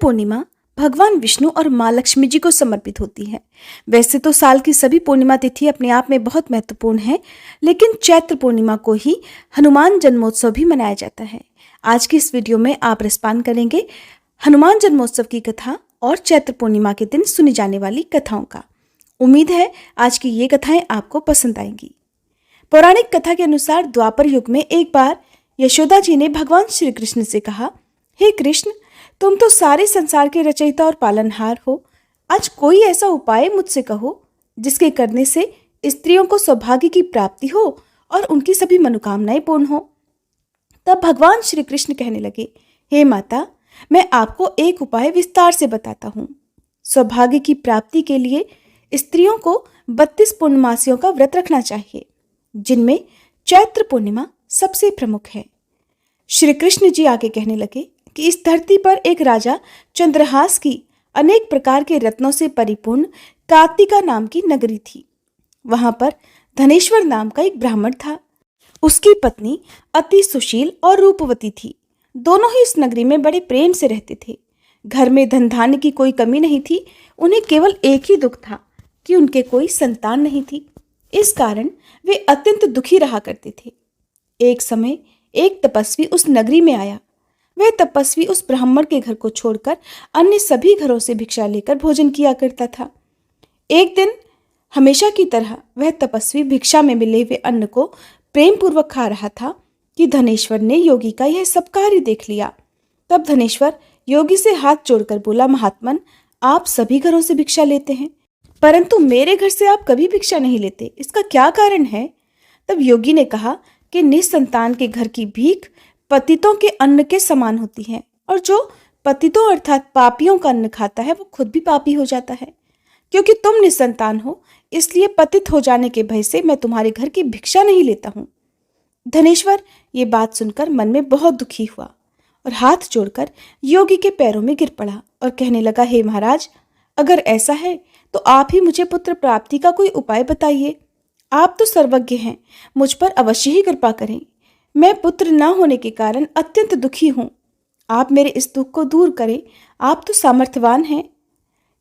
पूर्णिमा भगवान विष्णु और माँ लक्ष्मी जी को समर्पित होती है। वैसे तो साल की सभी पूर्णिमा तिथि अपने आप में बहुत महत्वपूर्ण है, लेकिन चैत्र पूर्णिमा को ही हनुमान जन्मोत्सव भी मनाया जाता है। आज की इस वीडियो में आप रसपान करेंगे हनुमान जन्मोत्सव की कथा और चैत्र पूर्णिमा के दिन सुनी जाने वाली कथाओं का। उम्मीद है आज की ये कथाएं आपको पसंद आएंगी। पौराणिक कथा के अनुसार द्वापर युग में एक बार यशोदा जी ने भगवान श्री कृष्ण से कहा, हे कृष्ण, तुम तो सारे संसार के रचयिता और पालनहार हो। आज कोई ऐसा उपाय मुझसे कहो जिसके करने से स्त्रियों को सौभाग्य की प्राप्ति हो और उनकी सभी मनोकामनाएं पूर्ण हो। तब भगवान श्री कृष्ण कहने लगे, हे माता, मैं आपको एक उपाय विस्तार से बताता हूँ। सौभाग्य की प्राप्ति के लिए स्त्रियों को 32 पूर्णमासियों का व्रत रखना चाहिए, जिनमें चैत्र पूर्णिमा सबसे प्रमुख है। श्री कृष्ण जी आगे कहने लगे कि इस धरती पर एक राजा चंद्रहास की अनेक प्रकार के रत्नों से परिपूर्ण कार्तिका नाम की नगरी थी। वहां पर धनेश्वर नाम का एक ब्राह्मण था। उसकी पत्नी अति सुशील और रूपवती थी। दोनों ही इस नगरी में बड़े प्रेम से रहते थे। घर में धन धान्य की कोई कमी नहीं थी। उन्हें केवल एक ही दुख था कि उनके कोई संतान नहीं थी। इस कारण वे अत्यंत दुखी रहा करते थे। एक समय एक तपस्वी उस नगरी में आया। वह तपस्वी उस ब्राह्मण के घर को छोड़कर अन्य सभी घरों से भिक्षा लेकर भोजन किया करता था। एक दिन हमेशा की तरह वह तपस्वी भिक्षा में मिले हुए अन्न को प्रेम पूर्वक खा रहा था कि धनेश्वर ने योगी का यह सब कार्य देख लिया। तब धनेश्वर योगी से हाथ जोड़कर बोला, महात्मन, आप सभी घरों से भिक्षा लेते हैं, परंतु मेरे घर से आप कभी भिक्षा नहीं लेते, इसका क्या कारण है? तब योगी ने कहा कि निसंतान के घर की भीख पतितों के अन्न के समान होती है, और जो पतितों अर्थात पापियों का अन्न खाता है वो खुद भी पापी हो जाता है। क्योंकि तुम निसंतान हो, इसलिए पतित हो जाने के भय से मैं तुम्हारे घर की भिक्षा नहीं लेता हूँ। धनेश्वर ये बात सुनकर मन में बहुत दुखी हुआ और हाथ जोड़कर योगी के पैरों में गिर पड़ा और कहने लगा, हे महाराज, अगर ऐसा है तो आप ही मुझे पुत्र प्राप्ति का कोई उपाय बताइए। आप तो सर्वज्ञ हैं, मुझ पर अवश्य ही कृपा करें। मैं पुत्र न होने के कारण अत्यंत दुखी हूँ। आप मेरे इस दुख को दूर करें, आप तो सामर्थ्यवान हैं।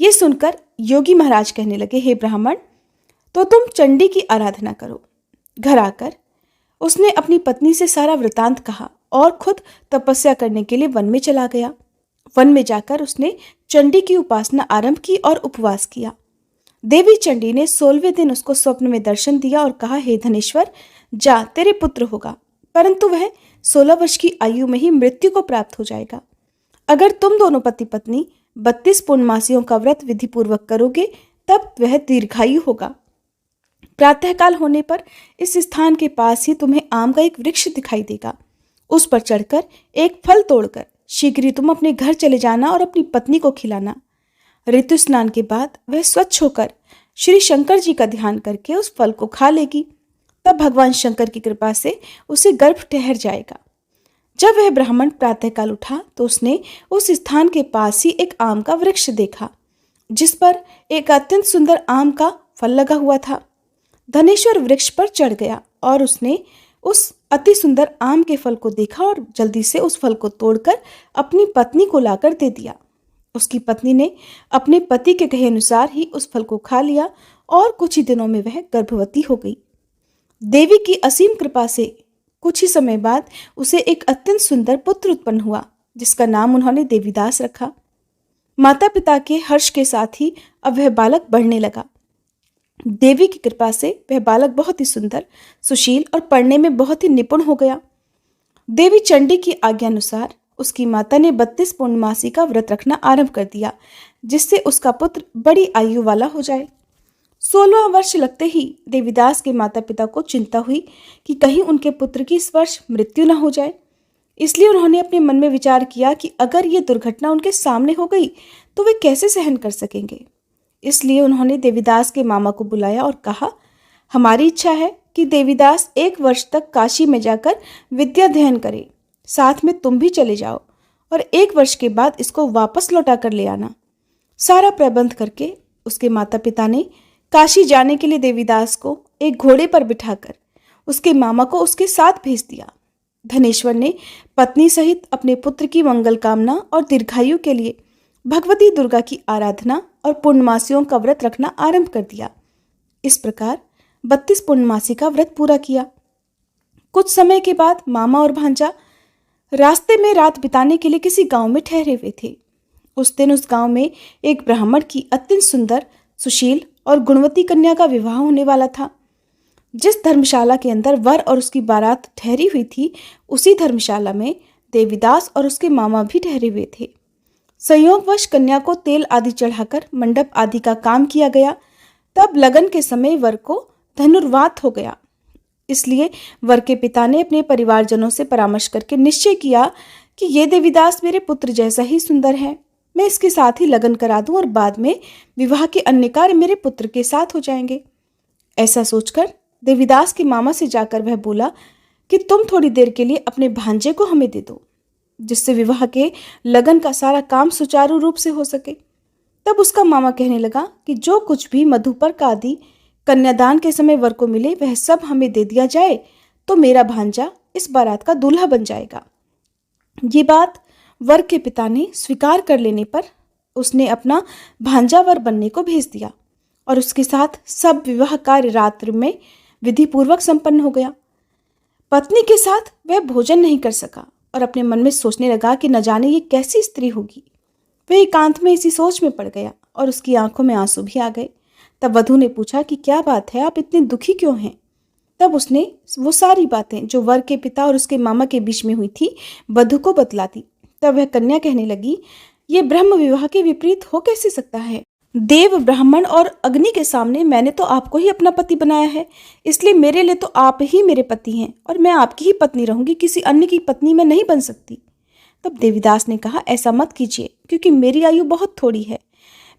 ये सुनकर योगी महाराज कहने लगे, हे ब्राह्मण, तो तुम चंडी की आराधना करो। घर आकर उसने अपनी पत्नी से सारा वृतांत कहा और खुद तपस्या करने के लिए वन में चला गया। वन में जाकर उसने चंडी की उपासना आरंभ की और उपवास किया। देवी चंडी ने 16वें दिन उसको स्वप्न में दर्शन दिया और कहा, हे धनेश्वर, जा, तेरे पुत्र होगा, परंतु वह 16 वर्ष की आयु में ही मृत्यु को प्राप्त हो जाएगा। अगर तुम दोनों पति पत्नी 32 पूर्णमासियों का व्रत विधि पूर्वक करोगे तब वह दीर्घायु होगा। प्रातःकाल होने पर इस स्थान के पास ही तुम्हें आम का एक वृक्ष दिखाई देगा। उस पर चढ़कर एक फल तोड़कर शीघ्र ही तुम अपने घर चले जाना और अपनी पत्नी को खिलाना। ऋतु स्नान के बाद वह स्वच्छ होकर श्री शंकर जी का ध्यान करके उस फल को खा लेगी। तब भगवान शंकर की कृपा से उसे गर्भ ठहर जाएगा। जब वह ब्राह्मण प्रातःकाल उठा तो उसने उस स्थान के पास ही एक आम का वृक्ष देखा, जिस पर एक अत्यंत सुंदर आम का फल लगा हुआ था। धनेश्वर वृक्ष पर चढ़ गया और उसने उस अति सुंदर आम के फल को देखा और जल्दी से उस फल को तोड़कर अपनी पत्नी को लाकर दे दिया। उसकी पत्नी ने अपने पति के कहे अनुसार ही उस फल को खा लिया और कुछ ही दिनों में वह गर्भवती हो गई। देवी की असीम कृपा से कुछ ही समय बाद उसे एक अत्यंत सुंदर पुत्र उत्पन्न हुआ, जिसका नाम उन्होंने देवीदास रखा। माता पिता के हर्ष के साथ ही अब वह बालक बढ़ने लगा। देवी की कृपा से वह बालक बहुत ही सुंदर, सुशील और पढ़ने में बहुत ही निपुण हो गया। देवी चंडी की आज्ञा अनुसार उसकी माता ने 32 पूर्णमासी का व्रत रखना आरंभ कर दिया, जिससे उसका पुत्र बड़ी आयु वाला हो जाए। 16वां वर्ष लगते ही देवीदास के माता पिता को चिंता हुई कि कहीं उनके पुत्र की इस वर्ष मृत्यु न हो जाए। इसलिए उन्होंने अपने मन में विचार किया कि अगर ये दुर्घटना उनके सामने हो गई तो वे कैसे सहन कर सकेंगे। इसलिए उन्होंने देवीदास के मामा को बुलाया और कहा, हमारी इच्छा है कि देवीदास 1 वर्ष तक काशी में जाकर विद्या अध्ययन करे, साथ में तुम भी चले जाओ और 1 वर्ष के बाद इसको वापस लौटा कर ले आना। सारा प्रबंध करके उसके माता पिता ने काशी जाने के लिए देवीदास को एक घोड़े पर बिठाकर उसके मामा को उसके साथ भेज दिया। धनेश्वर ने पत्नी सहित अपने पुत्र की मंगल कामना और दीर्घायु के लिए भगवती दुर्गा की आराधना और पूर्णमासियों का व्रत रखना आरंभ कर दिया। इस प्रकार 32 पूर्णमासी का व्रत पूरा किया। कुछ समय के बाद मामा और भांजा रास्ते में रात बिताने के लिए किसी गांव में ठहरे हुए थे। उस दिन उस गांव में एक ब्राह्मण की अत्यंत सुंदर, सुशील और गुणवती कन्या का विवाह होने वाला था। जिस धर्मशाला के अंदर वर और उसकी बारात ठहरी हुई थी, उसी धर्मशाला में देवीदास और उसके मामा भी ठहरे हुए थे। संयोगवश कन्या को तेल आदि चढ़ाकर मंडप आदि का काम किया गया। तब लगन के समय वर को धनुर्वात हो गया। इसलिए वर के पिता ने अपने परिवारजनों से परामर्श करके निश्चय किया कि ये देवीदास मेरे पुत्र जैसा ही सुंदर है, मैं इसके साथ ही लगन करा दूं और बाद में विवाह के अन्य कार्य मेरे पुत्र के साथ हो जाएंगे। ऐसा सोचकर देवीदास के मामा से जाकर वह बोला कि तुम थोड़ी देर के लिए अपने भांजे को हमें दे दो, जिससे विवाह के लगन का सारा काम सुचारू रूप से हो सके। तब उसका मामा कहने लगा कि जो कुछ भी मधुपर्क आदि कन्यादान के समय वर को मिले वह सब हमें दे दिया जाए तो मेरा भांजा इस बारात का दूल्हा बन जाएगा। ये बात वर के पिता ने स्वीकार कर लेने पर उसने अपना भांजा वर बनने को भेज दिया और उसके साथ सब विवाह कार्य रात्रि में विधि पूर्वक संपन्न हो गया। पत्नी के साथ वह भोजन नहीं कर सका और अपने मन में सोचने लगा कि न जाने ये कैसी स्त्री होगी। वह एकांत में इसी सोच में पड़ गया और उसकी आंखों में आंसू भी आ गए। तब वधू ने पूछा कि क्या बात है, आप इतने दुखी क्यों हैं? तब उसने वो सारी बातें जो वर के पिता और उसके मामा के बीच में हुई थी वधू को बतला दी। तब वह कन्या कहने लगी, ये ब्रह्म विवाह के विपरीत हो कैसे सकता है? देव, ब्राह्मण और अग्नि के सामने मैंने तो आपको ही अपना पति बनाया है, इसलिए मेरे लिए तो आप ही मेरे पति हैं और मैं आपकी ही पत्नी रहूंगी, किसी अन्य की पत्नी मैं नहीं बन सकती। तब देवीदास ने कहा, ऐसा मत कीजिए, क्योंकि मेरी आयु बहुत थोड़ी है।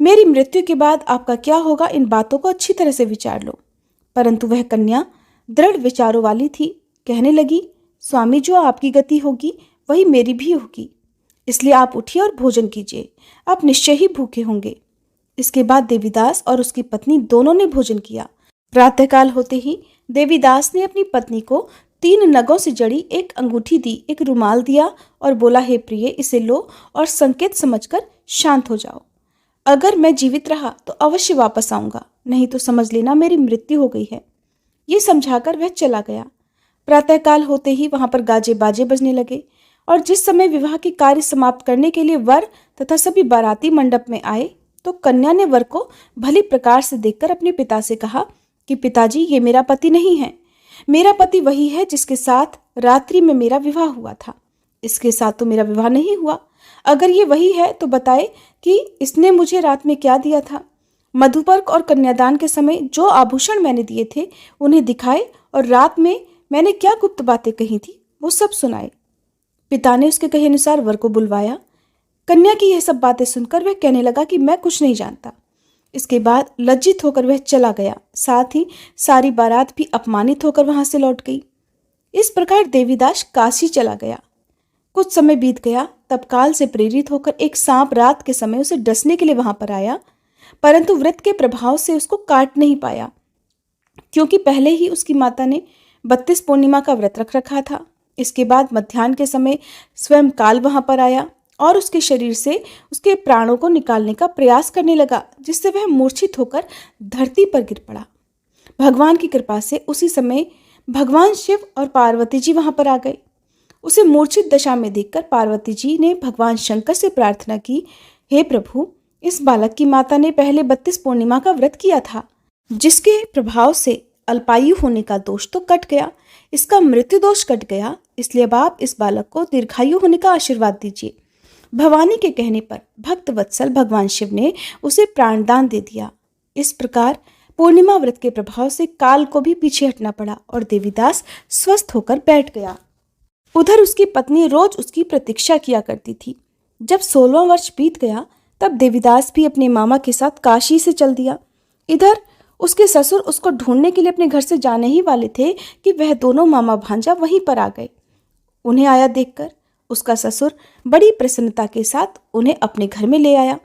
मेरी मृत्यु के बाद आपका क्या होगा, इन बातों को अच्छी तरह से विचार लो। परंतु वह कन्या दृढ़ विचारों वाली थी। कहने लगी, स्वामी, जो आपकी गति होगी वही मेरी भी होगी, इसलिए आप उठिए और भोजन कीजिए, आप निश्चय ही भूखे होंगे। इसके बाद देवीदास और उसकी पत्नी दोनों ने भोजन किया। प्रातःकाल होते ही देवीदास ने अपनी पत्नी को 3 नगों से जड़ी एक अंगूठी दी, एक रुमाल दिया और बोला, हे प्रिय, इसे लो और संकेत समझकर शांत हो जाओ। अगर मैं जीवित रहा तो अवश्य वापस आऊंगा, नहीं तो समझ लेना मेरी मृत्यु हो गई है। ये समझाकर वह चला गया। प्रातःकाल होते ही वहां पर गाजे बाजे बजने लगे और जिस समय विवाह के कार्य समाप्त करने के लिए वर तथा सभी बाराती मंडप में आए तो कन्या ने वर को भली प्रकार से देखकर अपने पिता से कहा कि पिताजी, ये मेरा पति नहीं है। मेरा पति वही है जिसके साथ रात्रि में मेरा विवाह हुआ था। इसके साथ तो मेरा विवाह नहीं हुआ। अगर ये वही है तो बताए कि इसने मुझे रात में क्या दिया था। मधुपर्क और कन्यादान के समय जो आभूषण मैंने दिए थे उन्हें दिखाए और रात में मैंने क्या गुप्त बातें कही थी वो सब सुनाए। पिता ने उसके कहे अनुसार वर को बुलवाया। कन्या की यह सब बातें सुनकर वह कहने लगा कि मैं कुछ नहीं जानता। इसके बाद लज्जित होकर वह चला गया। साथ ही सारी बारात भी अपमानित होकर वहां से लौट गई। इस प्रकार देवीदास काशी चला गया। कुछ समय बीत गया, तब काल से प्रेरित होकर एक सांप रात के समय उसे डसने के लिए वहां पर आया, परंतु व्रत के प्रभाव से उसको काट नहीं पाया, क्योंकि पहले ही उसकी माता ने 32 पूर्णिमा का व्रत रख रखा था। इसके बाद मध्याह्न के समय स्वयं काल वहां पर आया और उसके शरीर से उसके प्राणों को निकालने का प्रयास करने लगा, जिससे वह मूर्छित होकर धरती पर गिर पड़ा। भगवान की कृपा से उसी समय भगवान शिव और पार्वती जी वहां पर आ गए। उसे मूर्छित दशा में देखकर पार्वती जी ने भगवान शंकर से प्रार्थना की, हे प्रभु, इस बालक की माता ने पहले 32 पूर्णिमा का व्रत किया था, जिसके प्रभाव से अल्पायु होने का दोष तो कट गया, इसका मृत्यु दोष कट गया, इसलिए अब आप इस बालक को दीर्घायु होने का आशीर्वाद दीजिए। भवानी के कहने पर भक्त वत्सल भगवान शिव ने उसे प्राणदान दे दिया। इस प्रकार पूर्णिमा व्रत के प्रभाव से काल को भी पीछे हटना पड़ा और देवीदास स्वस्थ होकर बैठ गया। उधर उसकी पत्नी रोज उसकी प्रतीक्षा किया करती थी। जब 16वां वर्ष बीत गया तब देवीदास भी अपने मामा के साथ काशी से चल दिया। इधर उसके ससुर उसको ढूंढने के लिए अपने घर से जाने ही वाले थे कि वह दोनों मामा भांजा वहीं पर आ गए। उन्हें आया देखकर उसका ससुर बड़ी प्रसन्नता के साथ उन्हें अपने घर में ले आया।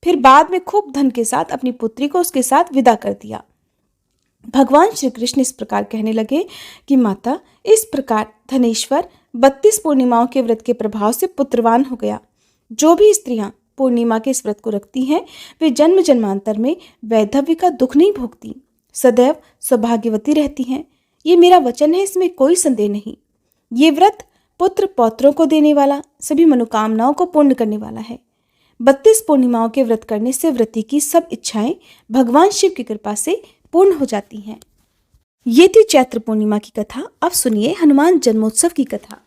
फिर बाद में खूब धन के साथ अपनी पुत्री को उसके साथ विदा कर दिया। भगवान श्री कृष्ण इस प्रकार कहने लगे कि माता, इस प्रकार धनेश्वर 32 पूर्णिमाओं के व्रत के प्रभाव से पुत्रवान हो गया। जो भी स्त्रियां पूर्णिमा के इस व्रत को रखती हैं वे जन्म जन्मांतर में वैधव्य का दुख नहीं भोगती, सदैव सौभाग्यवती रहती हैं। ये मेरा वचन है, इसमें कोई संदेह नहीं। ये व्रत पुत्र पौत्रों को देने वाला, सभी मनोकामनाओं को पूर्ण करने वाला है। 32 पूर्णिमाओं के व्रत करने से व्रती की सब इच्छाएं भगवान शिव की कृपा से पूर्ण हो जाती हैं। ये थी चैत्र पूर्णिमा की कथा। अब सुनिए हनुमान जन्मोत्सव की कथा।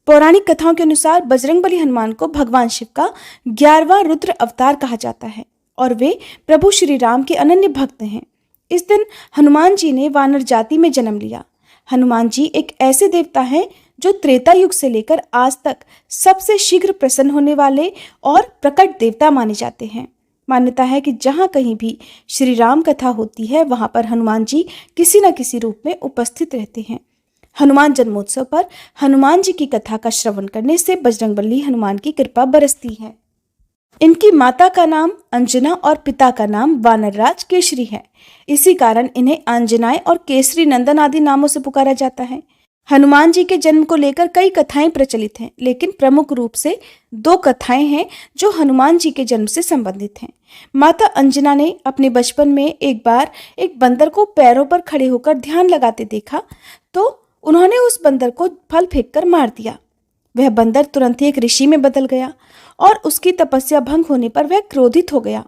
पौराणिक कथाओं के अनुसार बजरंगबली हनुमान को भगवान शिव का 11वां रुद्र अवतार कहा जाता है और वे प्रभु श्री राम के अनन्य भक्त हैं। इस दिन हनुमान जी ने वानर जाति में जन्म लिया। हनुमान जी एक ऐसे देवता हैं जो त्रेता युग से लेकर आज तक सबसे शीघ्र प्रसन्न होने वाले और प्रकट देवता माने जाते हैं। मान्यता है कि जहाँ कहीं भी श्री राम कथा होती है वहाँ पर हनुमान जी किसी न किसी रूप में उपस्थित रहते हैं। हनुमान जन्मोत्सव पर हनुमान जी की कथा का श्रवण करने से बजरंगबली हनुमान की कृपा बरसती है। इनकी माता का नाम अंजना और पिता का नाम वानरराज केसरी है। इसी कारण इन्हें अंजनाएं और केसरी नंदन आदि नामों से पुकारा जाता है। हनुमान जी के जन्म को लेकर कई कथाएं प्रचलित हैं, लेकिन प्रमुख रूप से 2 कथाएं हैं जो हनुमान जी के जन्म से संबंधित हैं। माता अंजना ने अपने बचपन में एक बार एक बंदर को पैरों पर खड़े होकर ध्यान लगाते देखा तो उन्होंने उस बंदर को फल फेंककर मार दिया। वह बंदर तुरंत ही एक ऋषि में बदल गया और उसकी तपस्या भंग होने पर वह क्रोधित हो गया।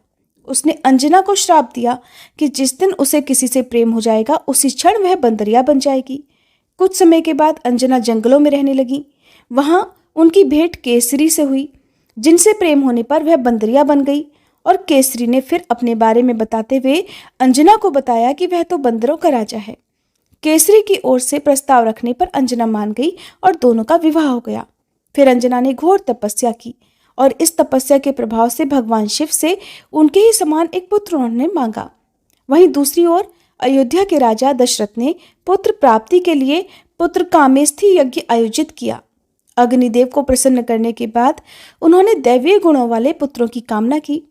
उसने अंजना को श्राप दिया कि जिस दिन उसे किसी से प्रेम हो जाएगा उसी क्षण वह बंदरिया बन जाएगी। कुछ समय के बाद अंजना जंगलों में रहने लगी। वहां उनकी भेंट केसरी से हुई, जिनसे प्रेम होने पर वह बंदरिया बन गई और केसरी ने फिर अपने बारे में बताते हुए अंजना को बताया कि वह तो बंदरों का राजा है। केसरी की ओर से प्रस्ताव रखने पर अंजना मान गई और दोनों का विवाह हो गया। फिर अंजना ने घोर तपस्या की और इस तपस्या के प्रभाव से भगवान शिव से उनके ही समान एक पुत्र उन्होंने मांगा। वहीं दूसरी ओर अयोध्या के राजा दशरथ ने पुत्र प्राप्ति के लिए पुत्र कामेष्ठी यज्ञ आयोजित किया। अग्निदेव को प्रसन्न करने के बाद उन्होंने दैवीय गुणों वाले पुत्रों की कामना की।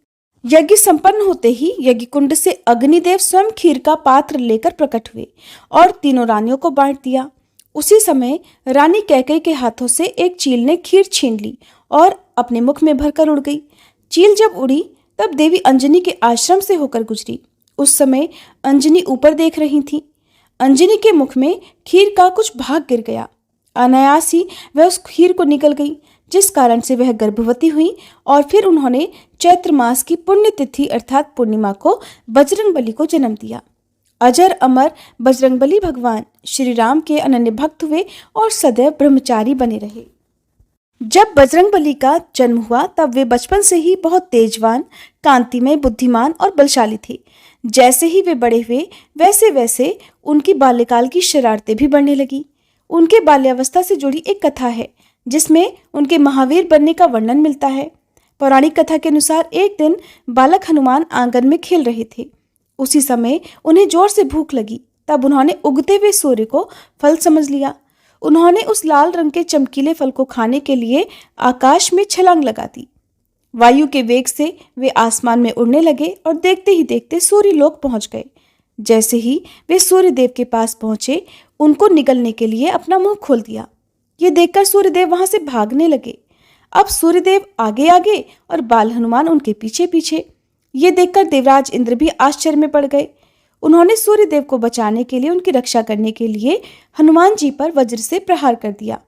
यज्ञ संपन्न होते ही यज्ञ कुंड से अग्निदेव स्वयं खीर का पात्र लेकर प्रकट हुए और तीनों रानियों को बांट दिया। उसी समय रानी कैकेयी के हाथों से एक चील ने खीर छीन ली और अपने मुख में भरकर उड़ गई। चील जब उड़ी तब देवी अंजनी के आश्रम से होकर गुजरी। उस समय अंजनी ऊपर देख रही थी। अंजनी के मुख में खीर का कुछ भाग गिर गया। अनायास ही वह उस खीर को निकल गई, जिस कारण से वह गर्भवती हुई और फिर उन्होंने चैत्र मास की पुण्यतिथि अर्थात पूर्णिमा को बजरंगबली को जन्म दिया। अजर अमर बजरंगबली भगवान श्री राम के अनन्य भक्त हुए और सदैव ब्रह्मचारी बने रहे। जब बजरंगबली का जन्म हुआ तब वे बचपन से ही बहुत तेजवान, कांतिमय, बुद्धिमान और बलशाली थे। जैसे ही वे बड़े हुए वैसे वैसे उनकी बाल्यकाल की शरारतें भी बढ़ने लगी। उनके बाल्यावस्था से जुड़ी एक कथा है जिसमें उनके महावीर बनने का वर्णन मिलता है। पौराणिक कथा के अनुसार एक दिन बालक हनुमान आंगन में खेल रहे थे। उसी समय उन्हें जोर से भूख लगी। तब उन्होंने उगते हुए सूर्य को फल समझ लिया। उन्होंने उस लाल रंग के चमकीले फल को खाने के लिए आकाश में छलांग लगा दी। वायु के वेग से वे आसमान में उड़ने लगे और देखते ही देखते सूर्य लोक पहुंच गए। जैसे ही वे सूर्य देव के पास पहुंचे उनको निगलने के लिए अपना मुंह खोल दिया। ये देखकर सूर्यदेव वहां से भागने लगे। अब सूर्यदेव आगे आगे और बाल हनुमान उनके पीछे पीछे। ये देखकर देवराज इंद्र भी आश्चर्य में पड़ गए। उन्होंने सूर्यदेव को बचाने के लिए, उनकी रक्षा करने के लिए हनुमान जी पर वज्र से प्रहार कर दिया।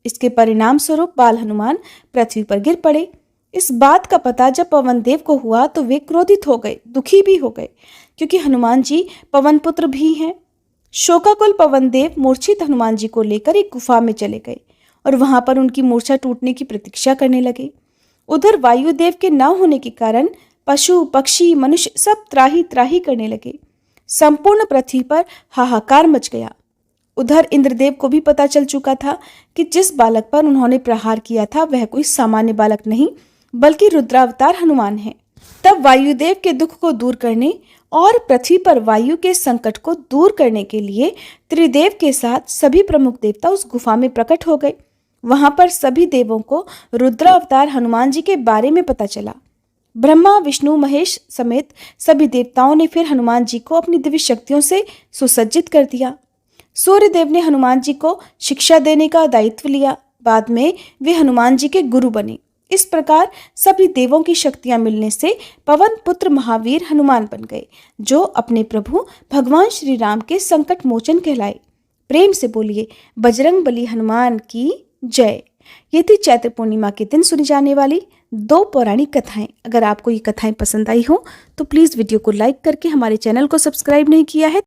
इसके परिणाम स्वरूप बाल हनुमान पृथ्वी पर गिर पड़े। इस बात का पता जब पवन देव को हुआ तो वे क्रोधित हो गए, दुखी भी हो गए, क्योंकि हनुमान जी पवन पुत्र भी हैं। शोकाकुल पवन देव मूर्छित हनुमान जी को लेकर एक गुफा में चले गए और वहां पर उनकी मूर्छा टूटने की प्रतीक्षा करने लगे। उधर वायुदेव के न होने के कारण पशु, पक्षी, मनुष्य सब त्राही त्राही करने लगे। संपूर्ण पृथ्वी पर हाहाकार मच गया। उधर इंद्रदेव को भी पता चल चुका था कि जिस बालक पर उन्होंने प्रहार किया था वह कोई सामान्य बालक नहीं बल्कि रुद्रावतार हनुमान है। तब वायुदेव के दुख को दूर करने और पृथ्वी पर वायु के संकट को दूर करने के लिए त्रिदेव के साथ सभी प्रमुख देवता उस गुफा में प्रकट हो गए। वहां पर सभी देवों को रुद्रावतार हनुमान जी के बारे में पता चला। ब्रह्मा, विष्णु, महेश समेत सभी देवताओं ने फिर हनुमान जी को अपनी दिव्य शक्तियों से सुसज्जित कर दिया। सूर्यदेव ने हनुमान जी को शिक्षा देने का दायित्व लिया। बाद में वे हनुमान जी के गुरु बने। इस प्रकार सभी देवों की शक्तियां मिलने से पवन पुत्र महावीर हनुमान बन गए, जो अपने प्रभु भगवान श्री राम के संकट मोचन कहलाए। प्रेम से बोलिए बजरंग बली हनुमान की जय। ये थी चैत्र पूर्णिमा के दिन सुनी जाने वाली 2 पौराणिक कथाएं। अगर आपको ये कथाएं पसंद आई हो तो प्लीज़ वीडियो को लाइक करके हमारे चैनल को सब्सक्राइब नहीं किया है